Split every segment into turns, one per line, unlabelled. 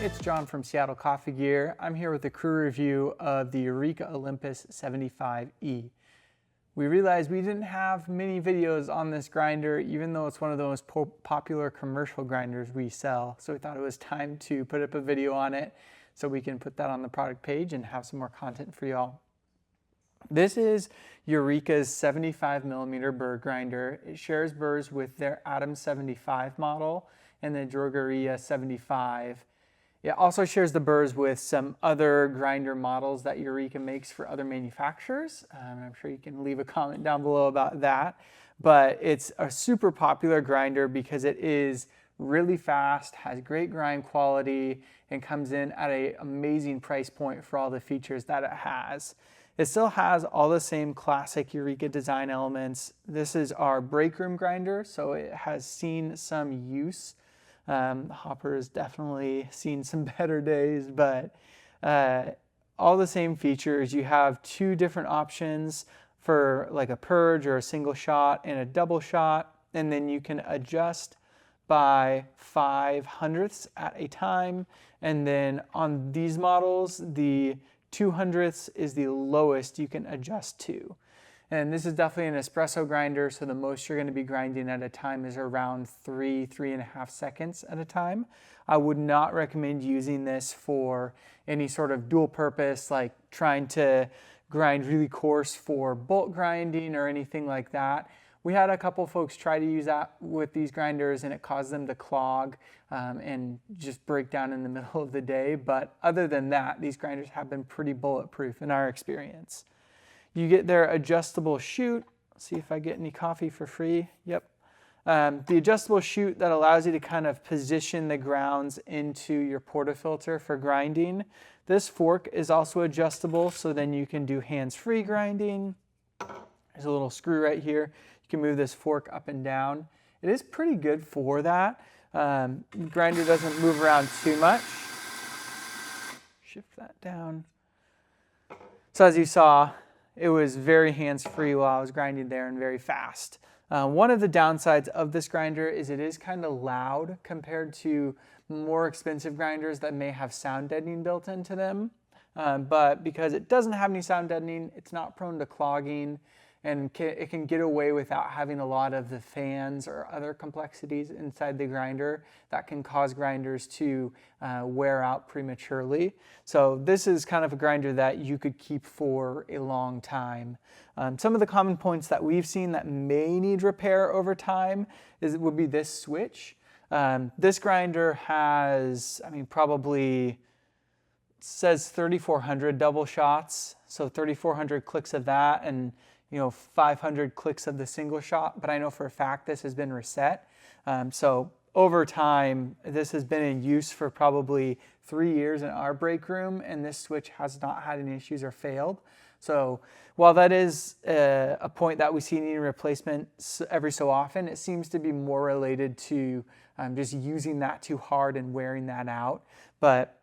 it's John from Seattle Coffee Gear. I'm here with a crew review of the Eureka Olympus 75E. We realized we didn't have many videos on this grinder, even though it's one of the most popular commercial grinders we sell. So we thought it was time to put up a video on it so we can put that on the product page and have some more content for y'all. This is Eureka's 75mm burr grinder. It shares burrs with their Atom 75 model and the Drogeria 75. It also shares the burrs with some other grinder models that Eureka makes for other manufacturers. I'm sure you can leave a comment down below about that. But it's a super popular grinder because it is really fast, has great grind quality, and comes in at an amazing price point for all the features that it has. It still has all the same classic Eureka design elements. This is our break room grinder, so it has seen some use. The hopper has definitely seen some better days, but all the same features. You have two different options for like a purge or a single shot and a double shot, and then you can adjust by 5/100ths at a time. And then on these models, the 2/100ths is the lowest you can adjust to. And this is definitely an espresso grinder, so the most you're going to be grinding at a time is around 3.5 seconds at a time. I would not recommend using this for any sort of dual purpose, like trying to grind really coarse for bulk grinding or anything like that. We had a couple folks try to use that with these grinders and it caused them to clog and just break down in the middle of the day. But other than that, these grinders have been pretty bulletproof in our experience. You get their adjustable chute. Let's see if I get any coffee for free. Yep. The adjustable chute that allows you to kind of position the grounds into your portafilter for grinding. This fork is also adjustable, so then you can do hands-free grinding. There's a little screw right here. You can move this fork up and down. It is pretty good for that. The grinder doesn't move around too much. Shift that down. So as you saw, it was very hands-free while I was grinding there and very fast. One of the downsides of this grinder is it is kind of loud compared to more expensive grinders that may have sound deadening built into them. But because it doesn't have any sound deadening, it's not prone to clogging, and it can get away without having a lot of the fans or other complexities inside the grinder that can cause grinders to wear out prematurely. So this is kind of a grinder that you could keep for a long time. Some of the common points that we've seen that may need repair over time would be this switch. This grinder has, probably says 3,400 double shots, so 3,400 clicks of that, and 500 clicks of the single shot, but I know for a fact this has been reset. So over time, this has been in use for probably 3 years in our break room, and this switch has not had any issues or failed. So while that is a point that we see needing replacement every so often, it seems to be more related to just using that too hard and wearing that out. But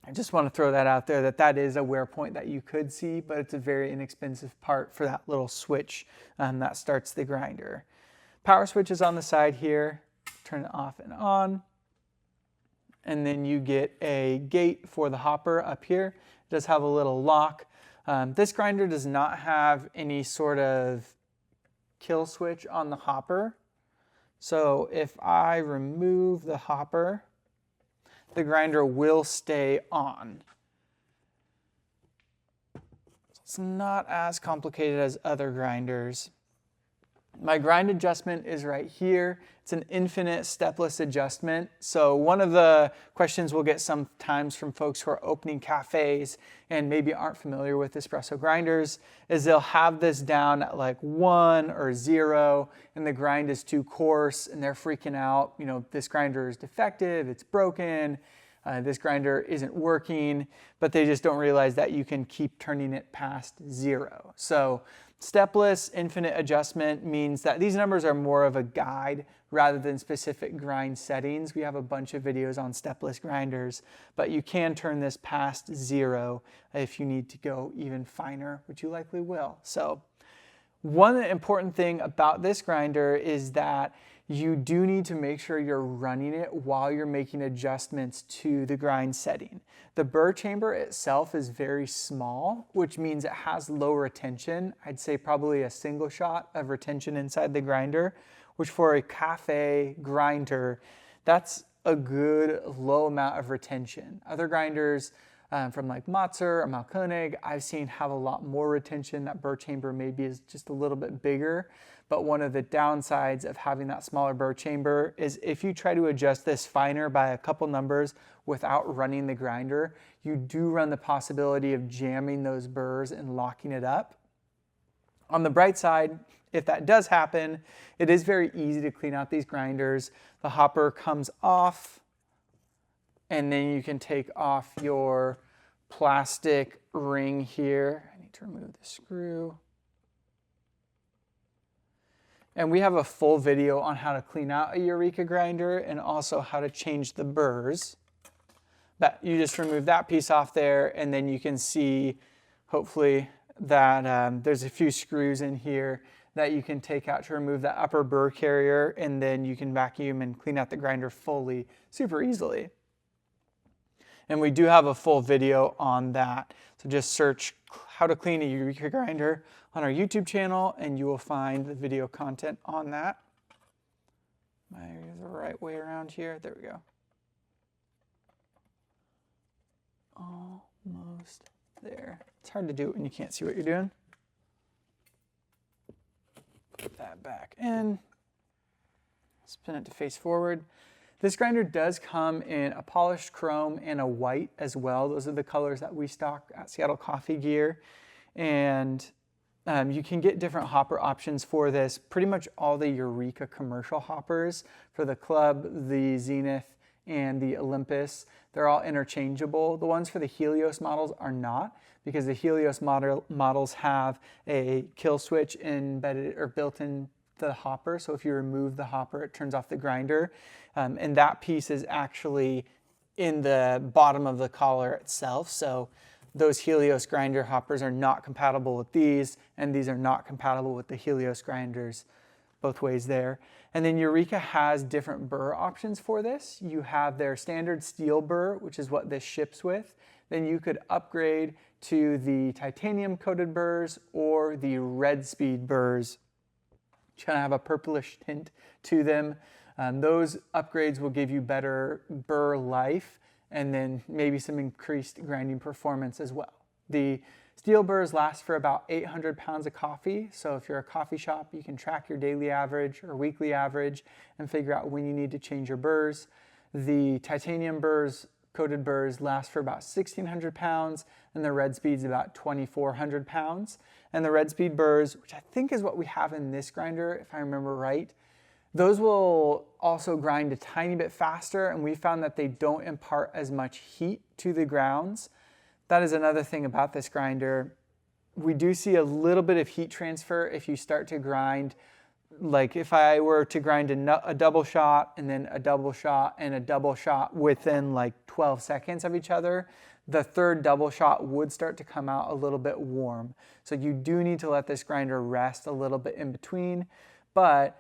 I just want to throw that out there, that is a wear point that you could see, but it's a very inexpensive part for that little switch that starts the grinder. Power switch is on the side here. Turn it off and on. And then you get a gate for the hopper up here. It does have a little lock. This grinder does not have any sort of kill switch on the hopper. So if I remove the hopper, the grinder will stay on. It's not as complicated as other grinders. My grind adjustment is right here. It's an infinite stepless adjustment. So one of the questions we'll get sometimes from folks who are opening cafes and maybe aren't familiar with espresso grinders is they'll have this down at like 1 or 0 and the grind is too coarse and they're freaking out. This grinder is defective, it's broken, this grinder isn't working, but they just don't realize that you can keep turning it past 0. So stepless infinite adjustment means that these numbers are more of a guide rather than specific grind settings. We have a bunch of videos on stepless grinders, but you can turn this past 0 if you need to go even finer, which you likely will. So one important thing about this grinder is that you do need to make sure you're running it while you're making adjustments to the grind setting. The burr chamber itself is very small, which means it has low retention. I'd say probably a single shot of retention inside the grinder, which for a cafe grinder, that's a good low amount of retention. Other grinders from like Matzer or Mahlkönig, I've seen have a lot more retention. That burr chamber maybe is just a little bit bigger. But one of the downsides of having that smaller burr chamber is if you try to adjust this finer by a couple numbers without running the grinder, you do run the possibility of jamming those burrs and locking it up. On the bright side, if that does happen, it is very easy to clean out these grinders. The hopper comes off, and then you can take off your plastic ring here. I need to remove the screw. And we have a full video on how to clean out a Eureka grinder and also how to change the burrs. But you just remove that piece off there, and then you can see, hopefully, that there's a few screws in here that you can take out to remove that upper burr carrier, and then you can vacuum and clean out the grinder fully, super easily. And we do have a full video on that. So just search how to clean a Eureka grinder on our YouTube channel, and you will find the video content on that. Am I the right way around here? There we go. Almost there. It's hard to do it when you can't see what you're doing. Put that back in. Spin it to face forward. This grinder does come in a polished chrome and a white as well. Those are the colors that we stock at Seattle Coffee Gear. And you can get different hopper options for this. Pretty much all the Eureka commercial hoppers for the Club, the Zenith, and the Olympus, they're all interchangeable. The ones for the Helios models are not, because the Helios models have a kill switch embedded or built in the hopper. So if you remove the hopper, it turns off the grinder. And that piece is actually in the bottom of the collar itself. So those Helios grinder hoppers are not compatible with these, and these are not compatible with the Helios grinders, both ways there. And then Eureka has different burr options for this. You have their standard steel burr, which is what this ships with. Then you could upgrade to the titanium coated burrs or the red speed burrs, which kind of have a purplish tint to them. Those upgrades will give you better burr life and then maybe some increased grinding performance as well. The steel burrs last for about 800 pounds of coffee. So if you're a coffee shop, you can track your daily average or weekly average and figure out when you need to change your burrs. The titanium burrs, coated burrs, last for about 1,600 pounds, and the red speed's about 2,400 pounds. And the red speed burrs, which I think is what we have in this grinder, if I remember right, those will also grind a tiny bit faster, and we found that they don't impart as much heat to the grounds. That is another thing about this grinder. We do see a little bit of heat transfer if you start to grind. Like if I were to grind a double shot and then a double shot and a double shot within like 12 seconds of each other, the third double shot would start to come out a little bit warm. So you do need to let this grinder rest a little bit in between, but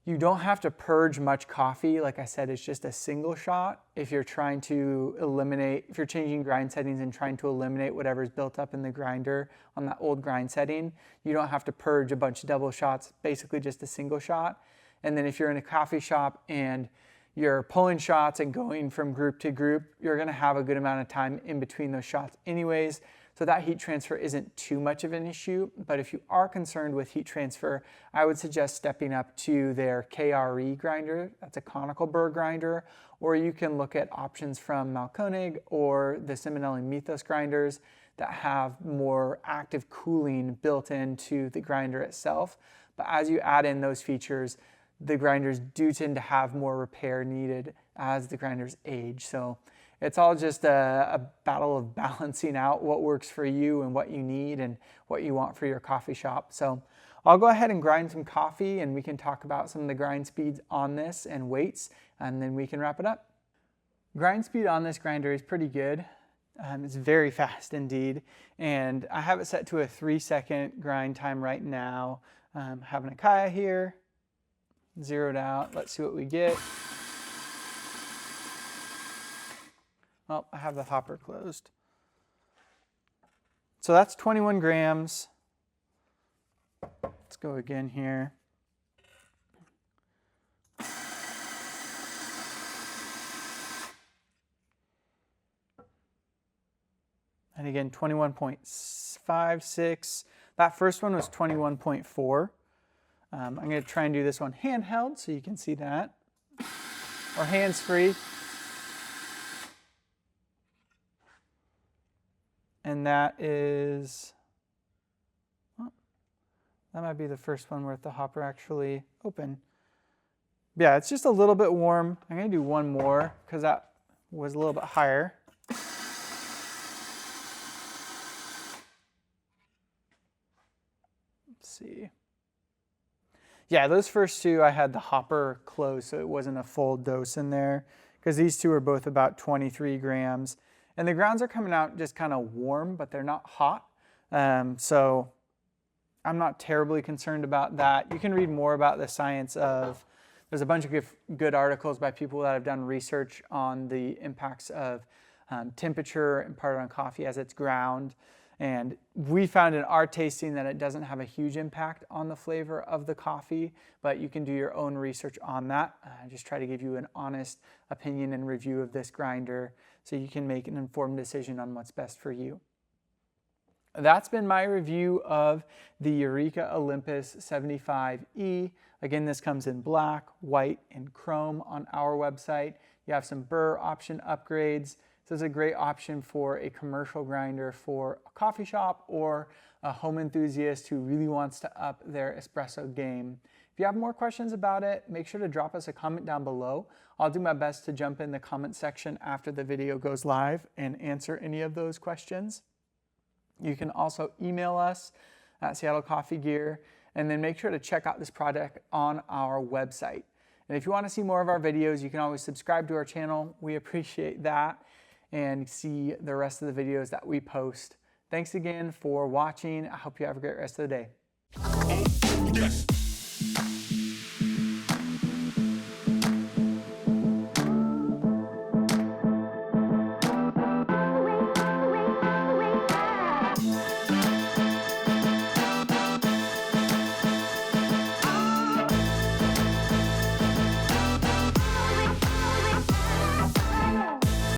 you don't have to purge much coffee. Like I said, it's just a single shot. If you're trying to eliminate, if you're changing grind settings and trying to eliminate whatever's built up in the grinder on that old grind setting, you don't have to purge a bunch of double shots, basically just a single shot. And then if you're in a coffee shop and you're pulling shots and going from group to group, you're gonna have a good amount of time in between those shots anyways. So that heat transfer isn't too much of an issue, but if you are concerned with heat transfer, I would suggest stepping up to their KRE grinder. That's a conical burr grinder, or you can look at options from Mahlkönig or the Simonelli Mythos grinders that have more active cooling built into the grinder itself. But as you add in those features, the grinders do tend to have more repair needed as the grinders age. So it's all just a battle of balancing out what works for you and what you need and what you want for your coffee shop. So I'll go ahead and grind some coffee, and we can talk about some of the grind speeds on this and weights, and then we can wrap it up. Grind speed on this grinder is pretty good. It's very fast indeed. And I have it set to a 3-second grind time right now. Having a Kaya here. zeroed out. Let's see what we get. Oh, I have the hopper closed. So that's 21 grams. Let's go again here. And again, 21.56. That first one was 21.4. I'm going to try and do this one handheld so you can see that. Or hands-free. And that is, oh, that might be the first one where the hopper actually open. Yeah, it's just a little bit warm. I'm going to do one more because that was a little bit higher. Let's see. Yeah, those first two I had the hopper closed, so it wasn't a full dose in there because these two are both about 23 grams. And the grounds are coming out just kind of warm, but they're not hot. So I'm not terribly concerned about that. You can read more about the science of, there's a bunch of good articles by people that have done research on the impacts of temperature imparted on coffee as it's ground. And we found in our tasting that it doesn't have a huge impact on the flavor of the coffee, but you can do your own research on that. Just try to give you an honest opinion and review of this grinder so you can make an informed decision on what's best for you. That's been my review of the Eureka Olympus 75E. Again, this comes in black, white, and chrome on our website. You have some Burr option upgrades. So it's a great option for a commercial grinder for a coffee shop or a home enthusiast who really wants to up their espresso game. If you have more questions about it, make sure to drop us a comment down below. I'll do my best to jump in the comment section after the video goes live and answer any of those questions. You can also email us at Seattle Coffee Gear, and then make sure to check out this product on our website. And if you want to see more of our videos, you can always subscribe to our channel. We appreciate that, and see the rest of the videos that we post. Thanks again for watching. I hope you have a great rest of the day.